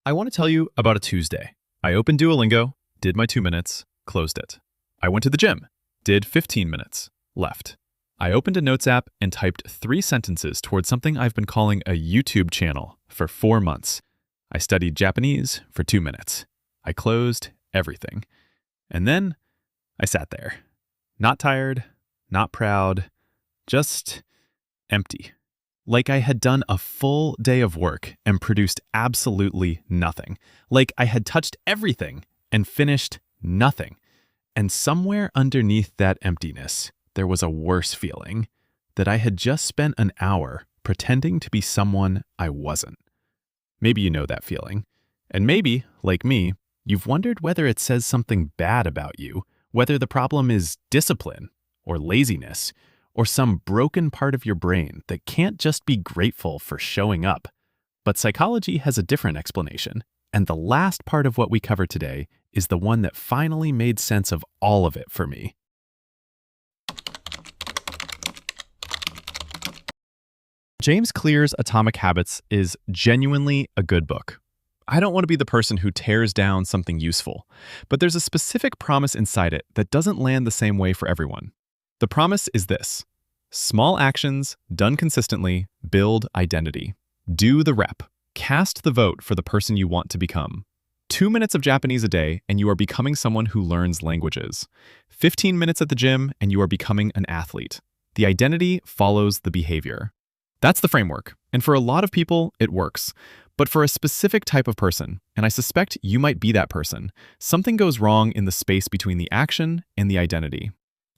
I want to tell you about a Tuesday. I opened Duolingo, did my 2 minutes, closed it. I went to the gym, did 15 minutes, left. I opened a notes app and typed 3 sentences towards something I've been calling a YouTube channel for 4 months. I studied Japanese for 2 minutes. I closed everything. And then I sat there. Not tired, not proud, just empty. Like I had done a full day of work and produced absolutely nothing. Like I had touched everything and finished nothing. And somewhere underneath that emptiness, there was a worse feeling that I had just spent an hour pretending to be someone I wasn't. Maybe you know that feeling. And maybe, like me, you've wondered whether it says something bad about you, whether the problem is discipline or laziness, or some broken part of your brain that can't just be grateful for showing up. But psychology has a different explanation, and the last part of what we cover today is the one that finally made sense of all of it for me. James Clear's Atomic Habits is genuinely a good book. I don't want to be the person who tears down something useful, but there's a specific promise inside it that doesn't land the same way for everyone. The promise is this: small actions, done consistently, build identity. Do the rep. Cast the vote for the person you want to become. 2 minutes of Japanese a day, and you are becoming someone who learns languages. 15 minutes at the gym, and you are becoming an athlete. The identity follows the behavior. That's the framework, and for a lot of people, it works. But for a specific type of person, and I suspect you might be that person, something goes wrong in the space between the action and the identity.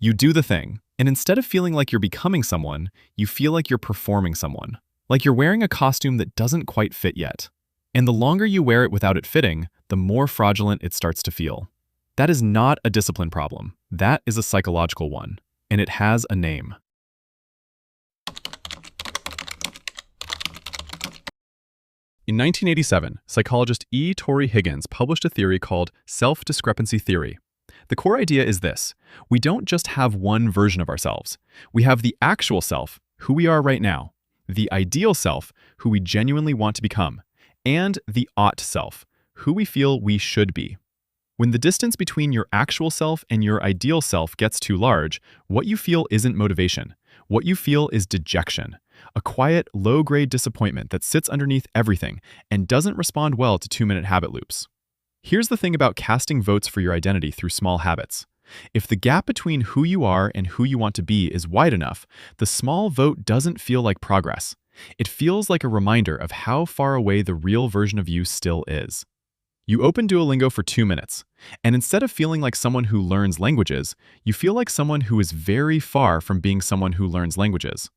You do the thing, and instead of feeling like you're becoming someone, you feel like you're performing someone, like you're wearing a costume that doesn't quite fit yet. And the longer you wear it without it fitting, the more fraudulent it starts to feel. That is not a discipline problem. That is a psychological one, and it has a name. In 1987, psychologist E. Torrey Higgins published a theory called Self-Discrepancy Theory. The core idea is this: we don't just have one version of ourselves. We have the actual self, who we are right now, the ideal self, who we genuinely want to become, and the ought self, who we feel we should be. When the distance between your actual self and your ideal self gets too large, what you feel isn't motivation. What you feel is dejection, a quiet, low-grade disappointment that sits underneath everything and doesn't respond well to 2-minute habit loops. Here's the thing about casting votes for your identity through small habits. If the gap between who you are and who you want to be is wide enough, the small vote doesn't feel like progress. It feels like a reminder of how far away the real version of you still is. You open Duolingo for 2 minutes, and instead of feeling like someone who learns languages, you feel like someone who is very far from being someone who learns languages.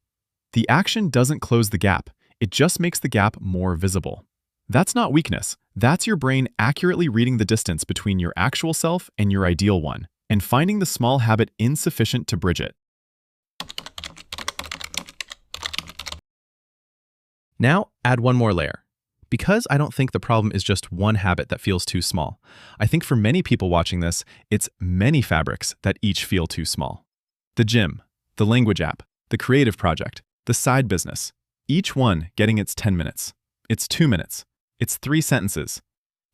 The action doesn't close the gap, it just makes the gap more visible. That's not weakness. That's your brain accurately reading the distance between your actual self and your ideal one, and finding the small habit insufficient to bridge it. Now, add one more layer. Because I don't think the problem is just one habit that feels too small. I think for many people watching this, it's many fabrics that each feel too small. The gym, the language app, the creative project, the side business, each one getting its 10 minutes, its 2 minutes, its 3 sentences,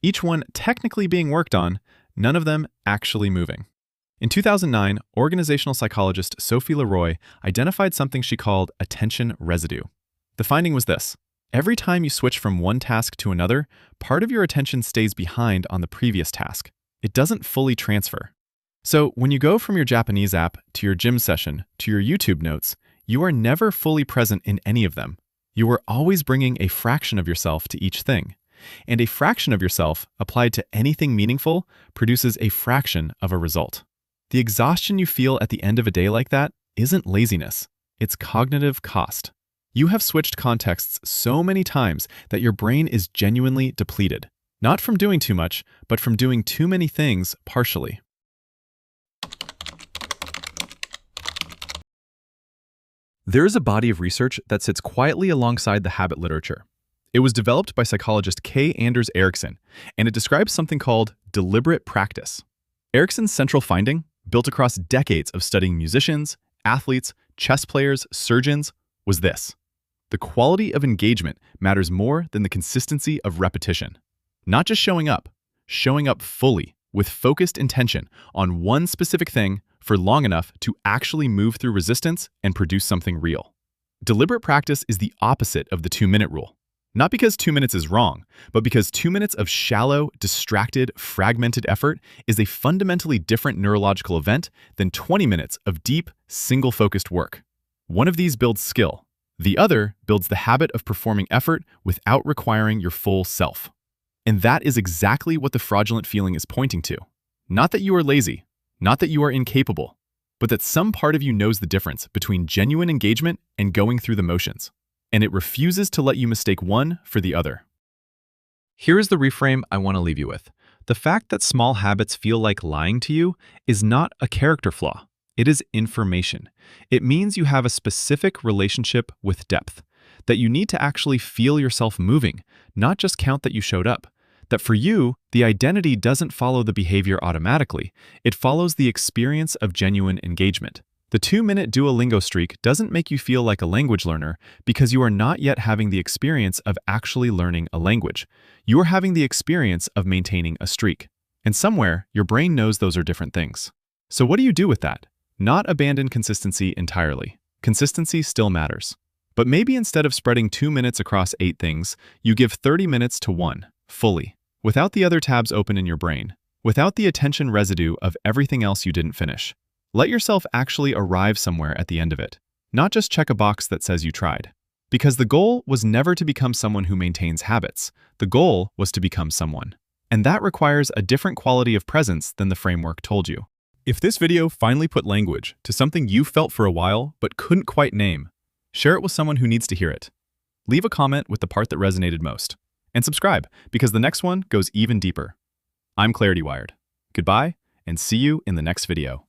each one technically being worked on, none of them actually moving. In 2009, organizational psychologist Sophie Leroy identified something she called attention residue. The finding was this: every time you switch from one task to another, part of your attention stays behind on the previous task. It doesn't fully transfer. So when you go from your Japanese app to your gym session to your YouTube notes, you are never fully present in any of them. You are always bringing a fraction of yourself to each thing. And a fraction of yourself applied to anything meaningful produces a fraction of a result. The exhaustion you feel at the end of a day like that isn't laziness, it's cognitive cost. You have switched contexts so many times that your brain is genuinely depleted, not from doing too much, but from doing too many things partially. There is a body of research that sits quietly alongside the habit literature. It was developed by psychologist K. Anders Ericsson, and it describes something called deliberate practice. Ericsson's central finding, built across decades of studying musicians, athletes, chess players, surgeons, was this: the quality of engagement matters more than the consistency of repetition. Not just showing up fully with focused intention on one specific thing for long enough to actually move through resistance and produce something real. Deliberate practice is the opposite of the 2-minute rule. Not because 2 minutes is wrong, but because 2 minutes of shallow, distracted, fragmented effort is a fundamentally different neurological event than 20 minutes of deep, single-focused work. One of these builds skill. The other builds the habit of performing effort without requiring your full self. And that is exactly what the fraudulent feeling is pointing to. Not that you are lazy, not that you are incapable, but that some part of you knows the difference between genuine engagement and going through the motions, and it refuses to let you mistake one for the other. Here is the reframe I want to leave you with. The fact that small habits feel like lying to you is not a character flaw. It is information. It means you have a specific relationship with depth, that you need to actually feel yourself moving, not just count that you showed up. That for you, the identity doesn't follow the behavior automatically. It follows the experience of genuine engagement. The 2-minute Duolingo streak doesn't make you feel like a language learner because you are not yet having the experience of actually learning a language. You are having the experience of maintaining a streak. And somewhere, your brain knows those are different things. So what do you do with that? Not abandon consistency entirely. Consistency still matters. But maybe instead of spreading 2 minutes across 8 things, you give 30 minutes to one, fully, without the other tabs open in your brain, without the attention residue of everything else you didn't finish. Let yourself actually arrive somewhere at the end of it, not just check a box that says you tried. Because the goal was never to become someone who maintains habits. The goal was to become someone. And that requires a different quality of presence than the framework told you. If this video finally put language to something you felt for a while but couldn't quite name, share it with someone who needs to hear it. Leave a comment with the part that resonated most. And subscribe, because the next one goes even deeper. I'm Clarity Wired. Goodbye, and see you in the next video.